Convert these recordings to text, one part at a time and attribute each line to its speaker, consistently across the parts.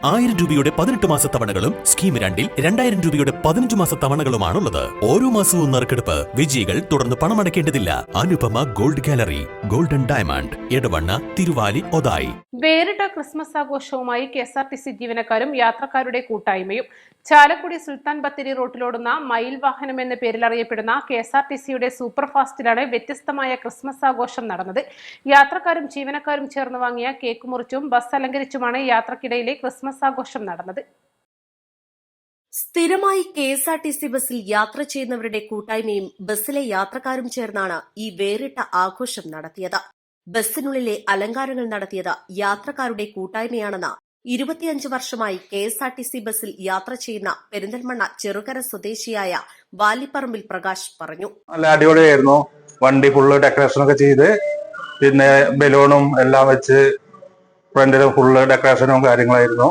Speaker 1: 1000 രൂപയുടെ 18 മാസ തവണകളും സ്കീം 2-ൽ 2000 രൂപയുടെ 15 മാസ തവണകളുമാണുള്ളത്. ഓരോ മാസവും നറുക്കെടുപ്പ്. വിജയികൾ തുടർന്ന് പണമടയ്ക്കേണ്ടതില്ല. Anupama Gold Gallery, Golden Diamond, Edavanna, Thiruvali, Othayi.
Speaker 2: വേറിട്ട ക്രിസ്മസ് ആഘോഷവുമായി KSRTC ജീവനക്കാരും യാത്രക്കാരുടെ കൂട്ടായ്മയും. ചാലക്കുടി സുൽത്താൻ ബത്തേരി റോട്ടിലോടുന്ന മയിൽ വാഹനം എന്ന പേരിൽ അറിയപ്പെടുന്ന KSRTCയുടെ സൂപ്പർ ഫാസ്റ്റിലാണ് വ്യത്യസ്തമായ ക്രിസ്മസ് ആഘോഷം നടന്നത്. യാത്രക്കാരും ജീവനക്കാരും ചേർന്ന് വാങ്ങിയ കേക്ക് മുറിച്ചും ബസ് അലങ്കരിച്ചുമാണ് യാത്രക്കിടയിലെ ക്രിസ്മസ് ആഘോഷം നടന്നത്.
Speaker 3: സ്ഥിരമായി KSRTC ബസ്സിൽ യാത്ര ചെയ്യുന്നവരുടെ കൂട്ടായ്മയും ബസ്സിലെ യാത്രക്കാരും ചേർന്നാണ് ഈ വേറിട്ട ആഘോഷം നടത്തിയത്. ബസ്സിനുള്ളിലെ അലങ്കാരങ്ങൾ നടത്തിയത് യാത്രക്കാരുടെ കൂട്ടായ്മയാണെന്ന് 25 വർഷമായി KSRTC ബസ്സിൽ യാത്ര ചെയ്യുന്ന പെരിന്തൽമണ്ണ ചെറുകര സ്വദേശിയായ വാലിപ്പറമ്പിൽ പ്രകാശ് പറഞ്ഞു.
Speaker 4: നല്ല അടിപൊളിയായിരുന്നു. വണ്ടി ഫുള്ള് ഡെക്കറേഷൻ ഒക്കെ ചെയ്ത്, പിന്നെ ബലൂണും എല്ലാം വെച്ച് ഫ്രണ്ടിലും ഫുള്ള് ഡെക്കറേഷനും കാര്യങ്ങളായിരുന്നു.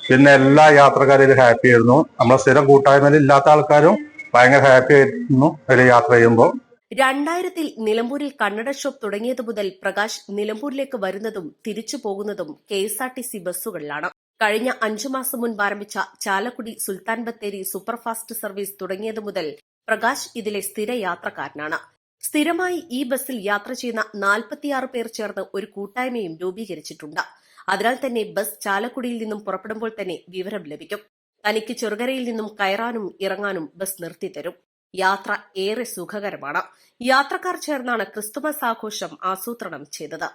Speaker 4: പിന്നെ എല്ലാ യാത്രക്കാരും ഹാപ്പി ആയിരുന്നു. നമ്മളെ സ്ഥിരം കൂട്ടായ്മയിൽ ഇല്ലാത്ത ആൾക്കാരും ഭയങ്കര ഹാപ്പി ആയിരുന്നു അതിൽ യാത്ര ചെയ്യുമ്പോൾ.
Speaker 3: 2000-ൽ നിലമ്പൂരിൽ കണ്ണട ഷോപ്പ് തുടങ്ങിയത് മുതൽ പ്രകാശ് നിലമ്പൂരിലേക്ക് വരുന്നതും തിരിച്ചു പോകുന്നതും KSRTC ബസ്സുകളിലാണ്. കഴിഞ്ഞ 5 മാസം മുൻപ് ആരംഭിച്ച ചാലക്കുടി സുൽത്താൻ ബത്തേരി സൂപ്പർഫാസ്റ്റ് സർവീസ് തുടങ്ങിയത് മുതൽ പ്രകാശ് ഇതിലെ സ്ഥിര യാത്രക്കാരനാണ്. സ്ഥിരമായി ഈ ബസ്സിൽ യാത്ര ചെയ്യുന്ന 46 പേർ ചേർന്ന് ഒരു കൂട്ടായ്മയും രൂപീകരിച്ചിട്ടുണ്ട്. അതിനാൽ തന്നെ ബസ് ചാലക്കുടിയിൽ നിന്നും പുറപ്പെടുമ്പോൾ തന്നെ വിവരം ലഭിക്കും. തനിക്ക് ചെറുകരയിൽ നിന്നും കയറാനും ഇറങ്ങാനും ബസ് നിർത്തിത്തരും. യാത്ര ഏറെ സുഖകരമാണ്. യാത്രക്കാർ ചേർന്നാണ് ക്രിസ്തുമസ് ആഘോഷം ആസൂത്രണം ചെയ്തത്.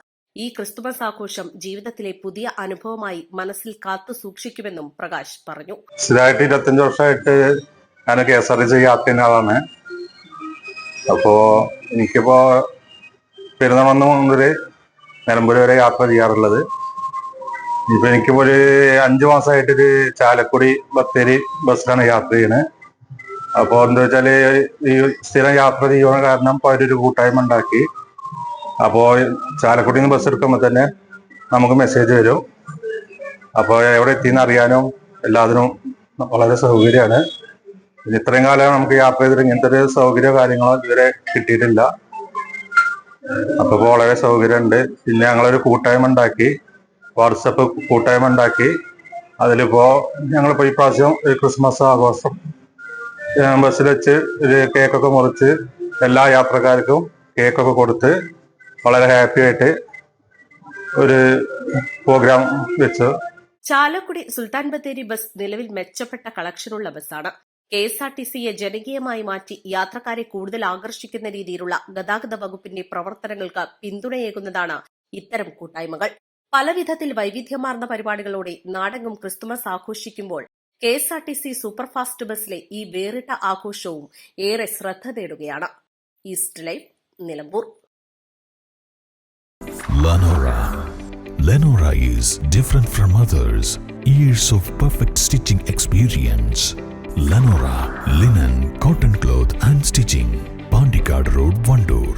Speaker 3: ഈ ക്രിസ്തുമസ് ആഘോഷം ജീവിതത്തിലെ പുതിയ അനുഭവമായി മനസ്സിൽ കാത്തു സൂക്ഷിക്കുമെന്നും പ്രകാശ് പറഞ്ഞു.
Speaker 4: സ്ഥിരമായിട്ട് 25 വർഷമായിട്ട് ഞാൻ KSRTC യാത്ര ചെയ്യുന്ന ആളാണ്. അപ്പോ എനിക്കിപ്പോ പെരുന്തൽമണ്ണ മുതൽ നിലമ്പൂർ വരെ യാത്ര ചെയ്യാറുള്ളത്. ഇപ്പൊ എനിക്കിപ്പോ ഒരു 5 മാസമായിട്ടൊരു ചാലക്കുടി ബത്തേരി ബസ്സിലാണ് യാത്ര ചെയ്യുന്നത്. അപ്പോൾ എന്താ വെച്ചാല് ഈ സ്ഥിരം യാത്ര ചെയ്യുന്ന കാരണം ഇപ്പോൾ അവരൊരു കൂട്ടായ്മ ഉണ്ടാക്കി. അപ്പോൾ ചാലക്കുടിയിൽ നിന്ന് ബസ് എടുക്കുമ്പോൾ തന്നെ നമുക്ക് മെസ്സേജ് വരും. അപ്പോൾ എവിടെ എത്തിയെന്ന് അറിയാനും എല്ലാത്തിനും വളരെ സൗകര്യമാണ്. ഇത്രയും കാലം നമുക്ക് യാത്ര ചെയ്തിട്ട് ഇങ്ങനത്തെ ഒരു സൗകര്യ കാര്യങ്ങളോ ഇതുവരെ കിട്ടിയിട്ടില്ല. അപ്പോൾ വളരെ സൗകര്യമുണ്ട്. പിന്നെ ഞങ്ങളൊരു കൂട്ടായ്മ ഉണ്ടാക്കി, വാട്സപ്പ് കൂട്ടായ്മ ഉണ്ടാക്കി. അതിലിപ്പോ ഞങ്ങളിപ്പോ ഈ പ്രാവശ്യം ഒരു ക്രിസ്മസ് ആഘോഷം ബസ്സിൽ വെച്ച് ഒരു കേക്കൊക്കെ മുറിച്ച് എല്ലാ യാത്രക്കാർക്കും കേക്കൊക്കെ കൊടുത്ത് വളരെ ഹാപ്പി ആയിട്ട് ഒരു പ്രോഗ്രാം വെച്ചു.
Speaker 3: ചാലക്കുടി സുൽത്താൻ ബത്തേരി ബസ് നിലവിൽ മെച്ചപ്പെട്ട കളക്ഷനുള്ള ബസ്സാണ്. KSRTCയെ ജനകീയമായി മാറ്റി യാത്രക്കാരെ കൂടുതൽ ആകർഷിക്കുന്ന രീതിയിലുള്ള ഗതാഗത വകുപ്പിന്റെ പ്രവർത്തനങ്ങൾക്ക് പിന്തുണയേകുന്നതാണ് ഇത്തരം കൂട്ടായ്മകൾ. പലവിധത്തിൽ വൈവിധ്യമാർന്ന പരിപാടികളോടെ നാടെങ്ങും ക്രിസ്തുമസ് ആഘോഷിക്കുമ്പോൾ KSRTC സൂപ്പർഫാസ്റ്റ് ബസ്സിലെ ഈ വേറിട്ട ആഘോഷവും ഏറെ ശ്രദ്ധ നേടുകയാണ്. East live, Nilambur.
Speaker 5: Lenora is different from others. Years of perfect stitching experience. Lenora, linen, cotton cloth and stitching. Pandikad Road, Vandoor.